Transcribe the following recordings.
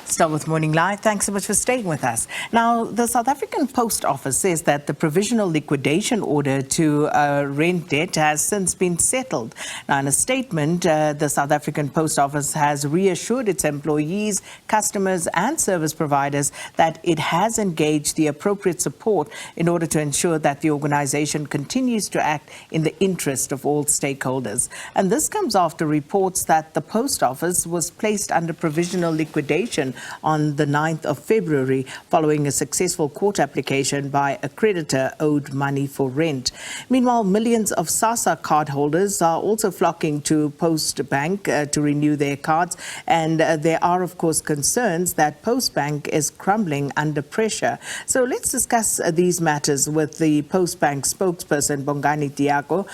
Start with Morning Live. Thanks so much for staying with us. Now, the South African Post Office says that the provisional liquidation order to rent debt has since been settled. Now, in a statement, the South African Post Office has reassured its employees, customers and service providers that it has engaged the appropriate support in order to ensure that the organization continues to act in the interest of all stakeholders. And this comes after reports that the Post Office was placed under provisional liquidation on the 9th of February following a successful court application by a creditor owed money for rent. Meanwhile, millions of Sassa cardholders are also flocking to Postbank to renew their cards, and there are, of course, concerns that Postbank is crumbling under pressure. So let's discuss these matters with the Postbank spokesperson, Bongani Diako,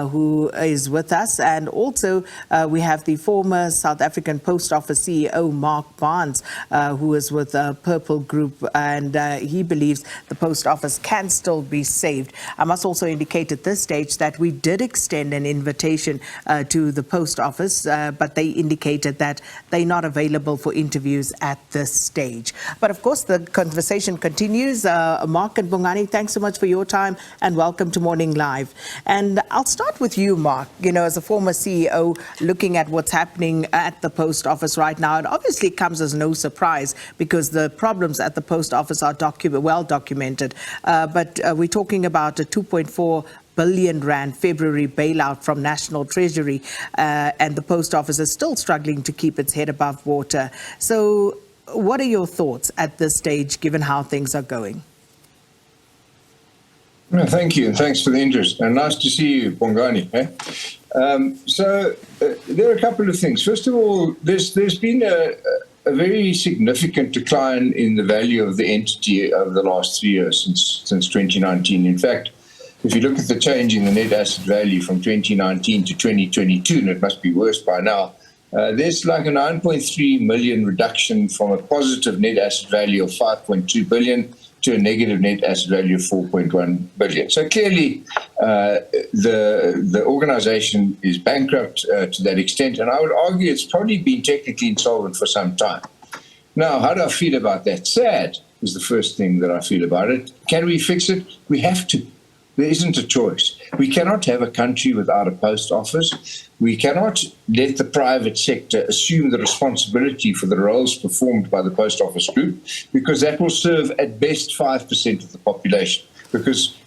who is with us, and also we have the former South African Post Office CEO, Barnes, who is with Purple Group, and he believes the post office can still be saved. I must also indicate at this stage that we did extend an invitation to the post office, but they indicated that they're not available for interviews at this stage. But of course, the conversation continues. Mark and Bongani, thanks so much for your time and welcome to Morning Live. And I'll start with you, Mark. You know, as a former CEO, looking at what's happening at the post office right now, it obviously comes as no surprise because the problems at the post office are well documented. But we're talking about a 2.4 billion rand February bailout from National Treasury, and the post office is still struggling to keep its head above water. So what are your thoughts at this stage, given how things are going? Well, thank you, and thanks for the interest. And nice to see you, Bongani. There are a couple of things. First of all, there's been a very significant decline in the value of the entity over the last 3 years since 2019. In fact, if you look at the change in the net asset value from 2019 to 2022, and it must be worse by now, there's like a 9.3 million reduction from a positive net asset value of 5.2 billion to a negative net asset value of 4.1 billion. So clearly, the organization is bankrupt to that extent, and I would argue it's probably been technically insolvent for some time. Now, how do I feel about that? Sad is the first thing that I feel about it. Can we fix it? We have to. There isn't a choice. We cannot have a country without a post office. We cannot let the private sector assume the responsibility for the roles performed by the post office group, because that will serve at best 5% of the population. Because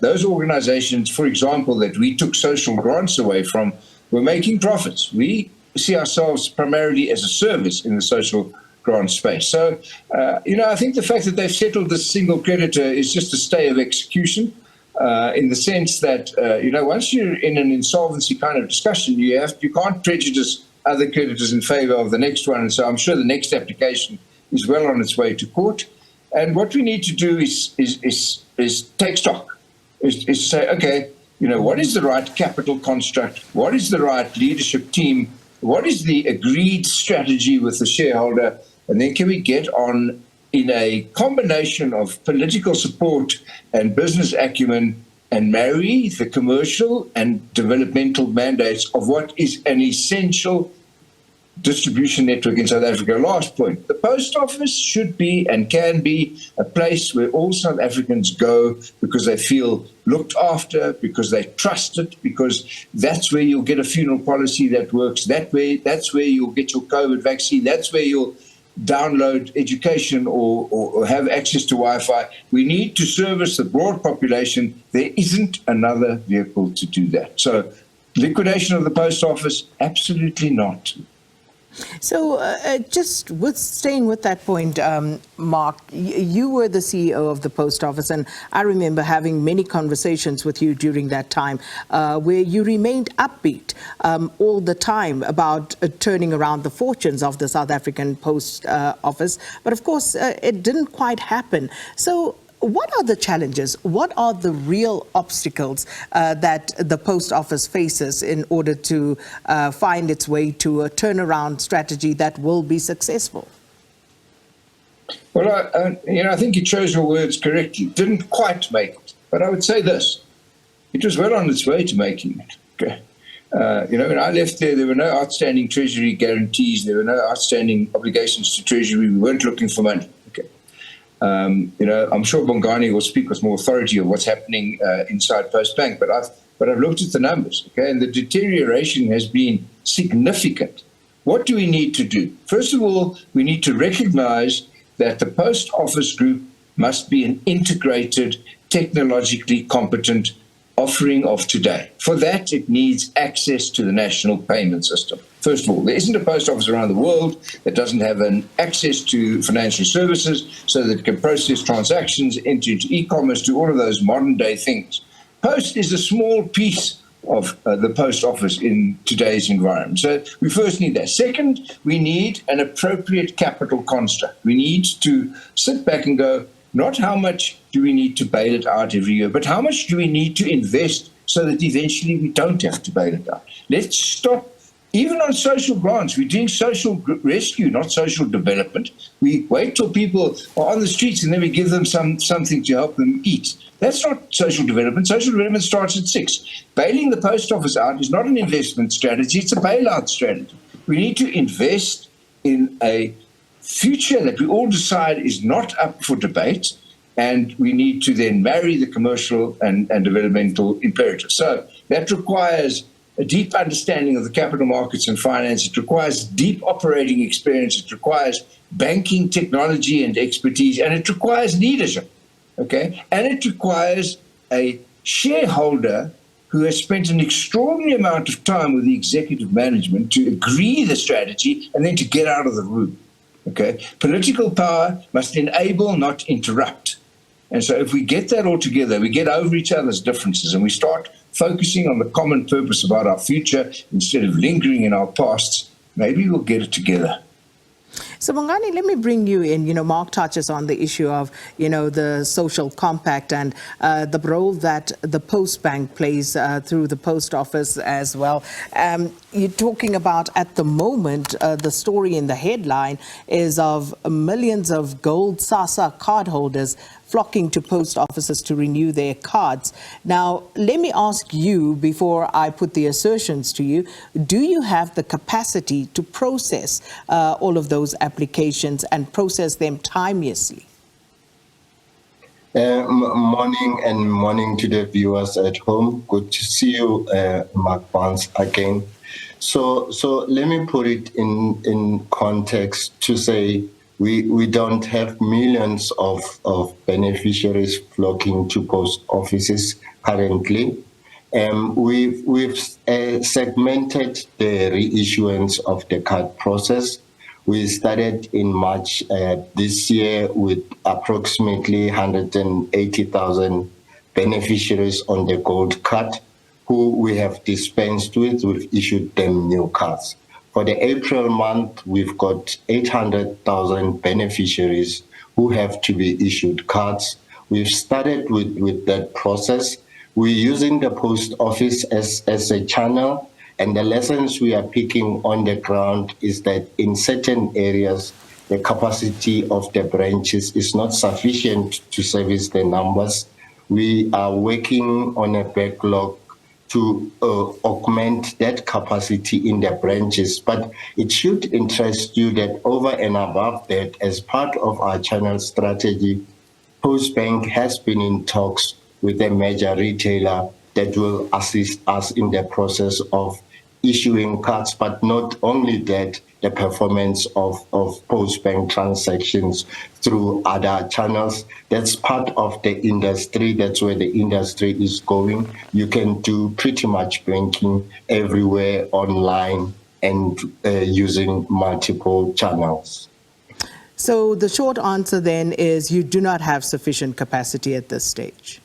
those organizations, for example, that we took social grants away from, were making profits. We see ourselves primarily as a service in the social grant space. So, I think the fact that they've settled this single creditor is just a stay of execution. In the sense that, once you're in an insolvency kind of discussion, you can't prejudice other creditors in favor of the next one. And so I'm sure the next application is well on its way to court. And what we need to do is take stock, is say, okay, what is the right capital construct? What is the right leadership team? What is the agreed strategy with the shareholder? And then can we get on in a combination of political support and business acumen and marry the commercial and developmental mandates of what is an essential distribution network in South Africa. Last point, the post office should be and can be a place where all South Africans go because they feel looked after, because they trust it, because that's where you'll get a funeral policy that works, that's where you'll get your COVID vaccine, that's where you'll download education or have access to Wi-Fi. We need to service the broad population. There isn't another vehicle to do that. So liquidation of the post office, absolutely not. So just staying with that point, Mark, you were the CEO of the post office, and I remember having many conversations with you during that time where you remained upbeat all the time about turning around the fortunes of the South African Post Office. But of course, it didn't quite happen. So what are the challenges? What are the real obstacles that the post office faces in order to find its way to a turnaround strategy that will be successful? Well, I think you chose your words correctly. Didn't quite make it. But I would say this. It was well on its way to making it. Okay. When I left there were no outstanding treasury guarantees. There were no outstanding obligations to treasury. We weren't looking for money. Okay. I'm sure Bongani will speak with more authority of what's happening inside Postbank, but I've looked at the numbers, okay, and the deterioration has been significant. What do we need to do? First of all, we need to recognize that the post office group must be an integrated, technologically competent offering of today. For that, it needs access to the national payment system. First of all, there isn't a post office around the world that doesn't have an access to financial services so that it can process transactions, enter into e-commerce, do all of those modern day things. Post is a small piece of the post office in today's environment. So we first need that. Second, we need an appropriate capital construct. We need to sit back and go, not how much do we need to bail it out every year, but how much do we need to invest so that eventually we don't have to bail it out. Let's stop. Even on social grants, we're doing social rescue, not social development. We wait till people are on the streets and then we give them something to help them eat. That's not social development. Social development starts at 6. Bailing the post office out is not an investment strategy, it's a bailout strategy. We need to invest in a future that we all decide is not up for debate, and we need to then marry the commercial and developmental imperatives. So that requires a deep understanding of the capital markets and finance. It requires deep operating experience. It requires banking technology and expertise, and it requires leadership, okay? And it requires a shareholder who has spent an extraordinary amount of time with the executive management to agree the strategy and then to get out of the room, okay? Political power must enable, not interrupt. And so if we get that all together, we get over each other's differences and we start focusing on the common purpose about our future instead of lingering in our pasts, maybe we'll get it together. So, Bongani, let me bring you in. Mark touches on the issue of, the social compact and the role that the Postbank plays through the post office as well. You're talking about, at the moment, the story in the headline is of millions of gold Sassa cardholders flocking to post offices to renew their cards. Now, let me ask you, before I put the assertions to you, do you have the capacity to process all of those applications and process them timeously? Morning to the viewers at home. Good to see you, Mark Barnes, again. So let me put it in context to say we don't have millions of beneficiaries flocking to post offices currently. We've segmented the reissuance of the card process. We started in March this year with approximately 180,000 beneficiaries on the gold card who we have dispensed with. We've issued them new cards. For the April month, we've got 800,000 beneficiaries who have to be issued cards. We've started with that process. We're using the post office as a channel, and the lessons we are picking on the ground is that in certain areas, the capacity of the branches is not sufficient to service the numbers. We are working on a backlog to augment that capacity in the branches. But it should interest you that over and above that, as part of our channel strategy, Postbank has been in talks with a major retailer that will assist us in the process of issuing cards, but not only that, the performance of Postbank transactions through other channels. That's part of the industry. That's where the industry is going. You can do pretty much banking everywhere online and using multiple channels. So the short answer then is you do not have sufficient capacity at this stage.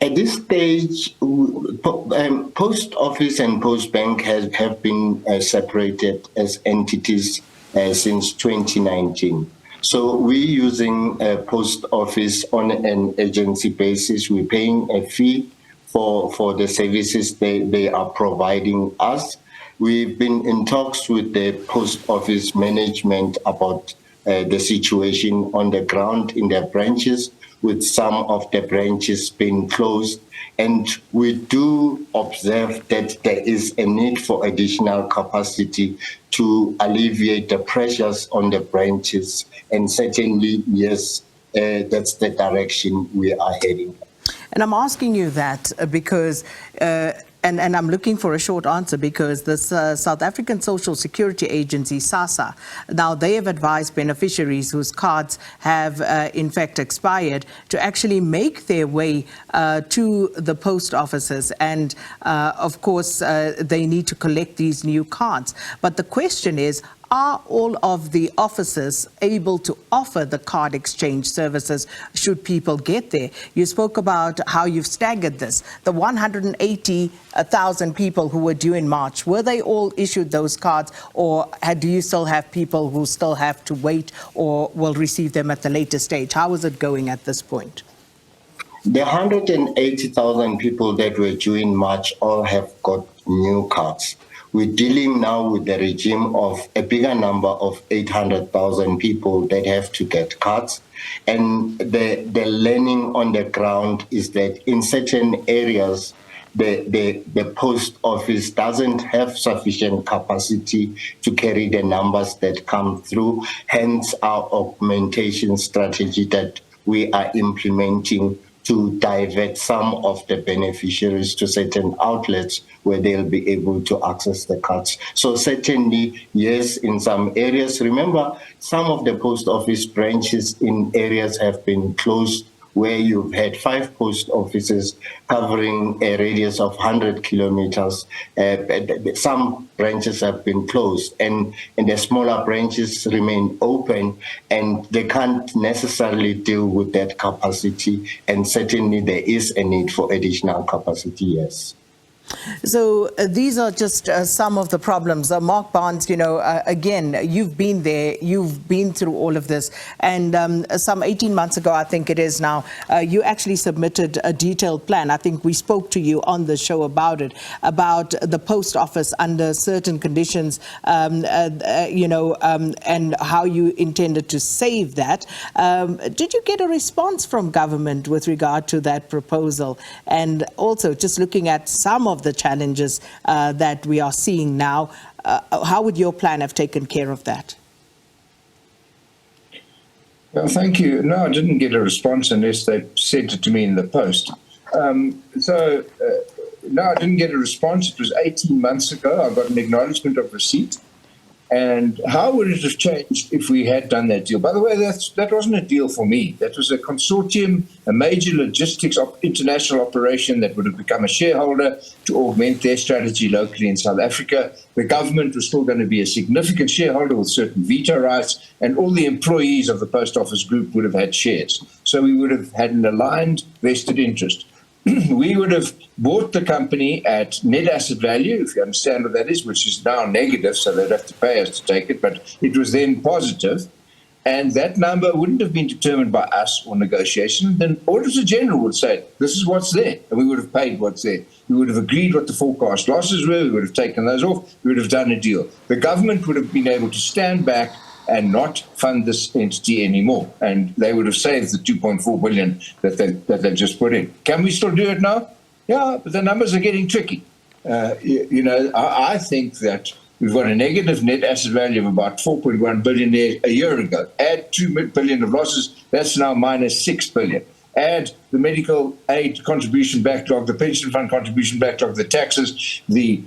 At this stage, Post Office and Postbank have been separated as entities since 2019. So we're using Post Office on an agency basis. We're paying a fee for the services they are providing us. We've been in talks with the Post Office management about the situation on the ground in their branches. with some of the branches being closed. And we do observe that there is a need for additional capacity to alleviate the pressures on the branches. And certainly, yes, that's the direction we are heading. And I'm asking you that because, and I'm looking for a short answer, because the South African Social Security Agency, Sassa, now they have advised beneficiaries whose cards have in fact expired to actually make their way to the post offices. And of course, they need to collect these new cards. But the question is, are all of the offices able to offer the card exchange services should people get there? You spoke about how you've staggered this. The 180,000 people who were due in March, were they all issued those cards, or do you still have people who still have to wait or will receive them at the later stage? How is it going at this point? The 180,000 people that were due in March all have got new cards. We're dealing now with the regime of a bigger number of 800,000 people that have to get cards. And the learning on the ground is that in certain areas, the post office doesn't have sufficient capacity to carry the numbers that come through, hence our augmentation strategy that we are implementing to divert some of the beneficiaries to certain outlets where they'll be able to access the cards. So certainly, yes, in some areas. Remember, some of the post office branches in areas have been closed where you've had 5 post offices covering a radius of 100 kilometers. Some branches have been closed, and the smaller branches remain open, and they can't necessarily deal with that capacity. And certainly there is a need for additional capacity, yes. So these are just some of the problems. Mark Barnes, you know, again, you've been there, you've been through all of this, and some 18 months ago, I think it is now, you actually submitted a detailed plan. I think we spoke to you on the show about it, about the post office under certain conditions, you know, and how you intended to save that. Did you get a response from government with regard to that proposal? And also, just looking at some of the challenges that we are seeing now, how would your plan have taken care of that? Well, thank you. No, I didn't get a response unless they sent it to me in the post. No, I didn't get a response. It was 18 months ago. I got an acknowledgement of receipt. And how would it have changed if we had done that deal? By the way, that wasn't a deal for me. That was a consortium, a major logistics international operation that would have become a shareholder to augment their strategy locally in South Africa. The government was still going to be a significant shareholder with certain veto rights, and all the employees of the post office group would have had shares. So we would have had an aligned vested interest. We would have bought the company at net asset value, if you understand what that is, which is now negative, so they'd have to pay us to take it, but it was then positive. And that number wouldn't have been determined by us or negotiation. Then Auditor General would say, this is what's there, and we would have paid what's there. We would have agreed what the forecast losses were, we would have taken those off, we would have done a deal. The government would have been able to stand back and not fund this entity anymore. And they would have saved the 2.4 billion that they just put in. Can we still do it now? Yeah, but the numbers are getting tricky. You know, I think that we've got a negative net asset value of about 4.1 billion there a year ago. Add 2 billion of losses, that's now minus 6 billion. Add the medical aid contribution backlog, the pension fund contribution backlog, the taxes, the,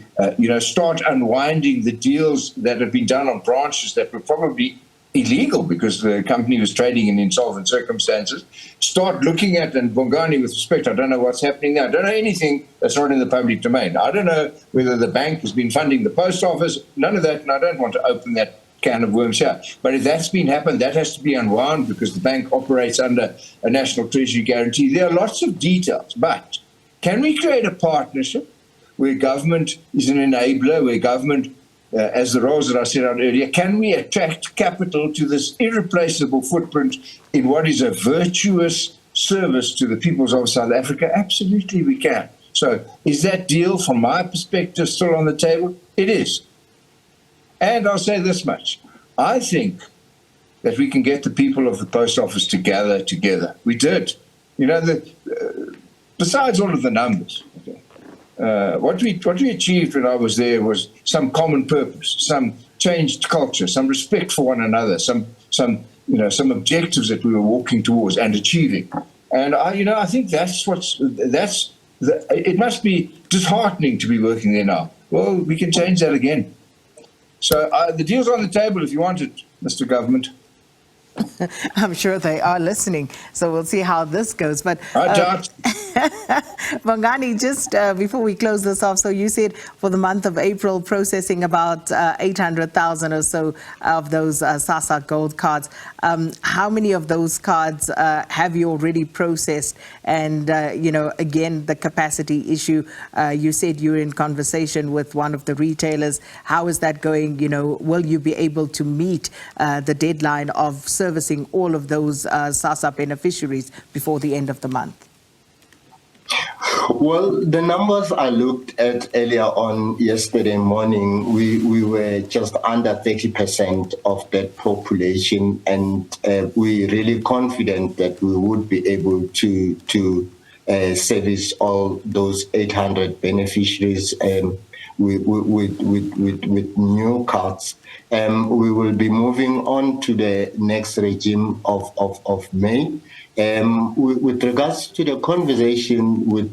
start unwinding the deals that have been done on branches that were probably illegal because the company was trading in insolvent circumstances. Start looking at, and Bongani, with respect, I don't know what's happening now. I don't know anything that's not in the public domain. I don't know whether the bank has been funding the post office, none of that, and I don't want to open that can of worms here. But if that's been happened, that has to be unwound because the bank operates under a national treasury guarantee. There are lots of details, but can we create a partnership where government is an enabler, where government, as the roles that I set out earlier, can we attract capital to this irreplaceable footprint in what is a virtuous service to the peoples of South Africa? Absolutely we can. So is that deal, from my perspective, still on the table? It is. And I'll say this much. I think that we can get the people of the post office to gather together. We did Besides all of the numbers, okay, what we achieved when I was there was some common purpose, some changed culture, some respect for one another, some objectives that we were walking towards and achieving. And I think it must be disheartening to be working there now. Well, we can change that again. So the deal's on the table if you want it, Mr. Government. I'm sure they are listening, so we'll see how this goes. But I doubt. Bongani, just before we close this off, so you said for the month of April, processing about 800,000 or so of those Sassa gold cards. How many of those cards have you already processed? And, again, the capacity issue, you said you're in conversation with one of the retailers. How is that going? Will you be able to meet the deadline of servicing all of those Sassa beneficiaries before the end of the month? Well, the numbers I looked at earlier on yesterday morning, we were just under 30% of that population, and we're really confident that we would be able to service all those 800 beneficiaries with new cards. We will be moving on to the next regime of May. With regards to the conversation with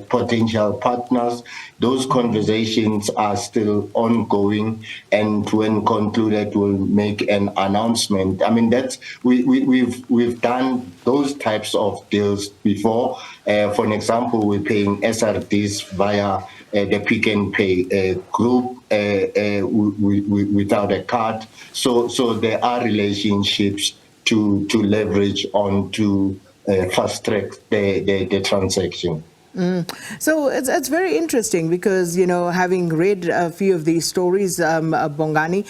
potential partners, those conversations are still ongoing, and when concluded, we'll make an announcement. I mean, we've done those types of deals before. For an example, we're paying SRDs via the Pick and Pay group without a card. So there are relationships to leverage on to fast track the transaction. So it's very interesting because, having read a few of these stories, Bongani,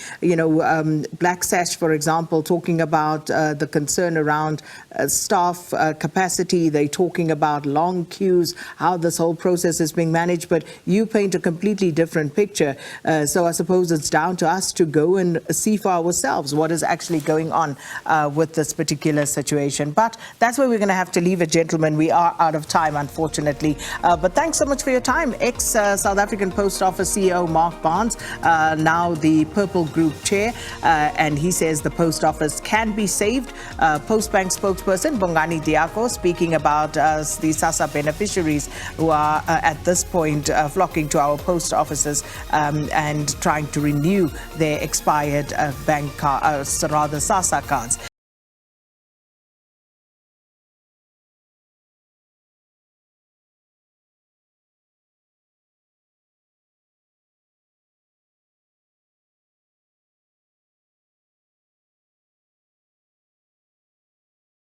Black Sash, for example, talking about the concern around staff capacity. They're talking about long queues, how this whole process is being managed. But you paint a completely different picture. So I suppose it's down to us to go and see for ourselves what is actually going on with this particular situation. But that's where we're going to have to leave it, gentlemen. We are out of time, unfortunately. But thanks so much for your time. Ex-South African Post Office CEO Mark Barnes, now the Purple Group Chair, and he says the Post Office can be saved. Postbank spokesperson Bongani Diako speaking about the Sassa beneficiaries who are at this point flocking to our post offices and trying to renew their expired Sassa cards.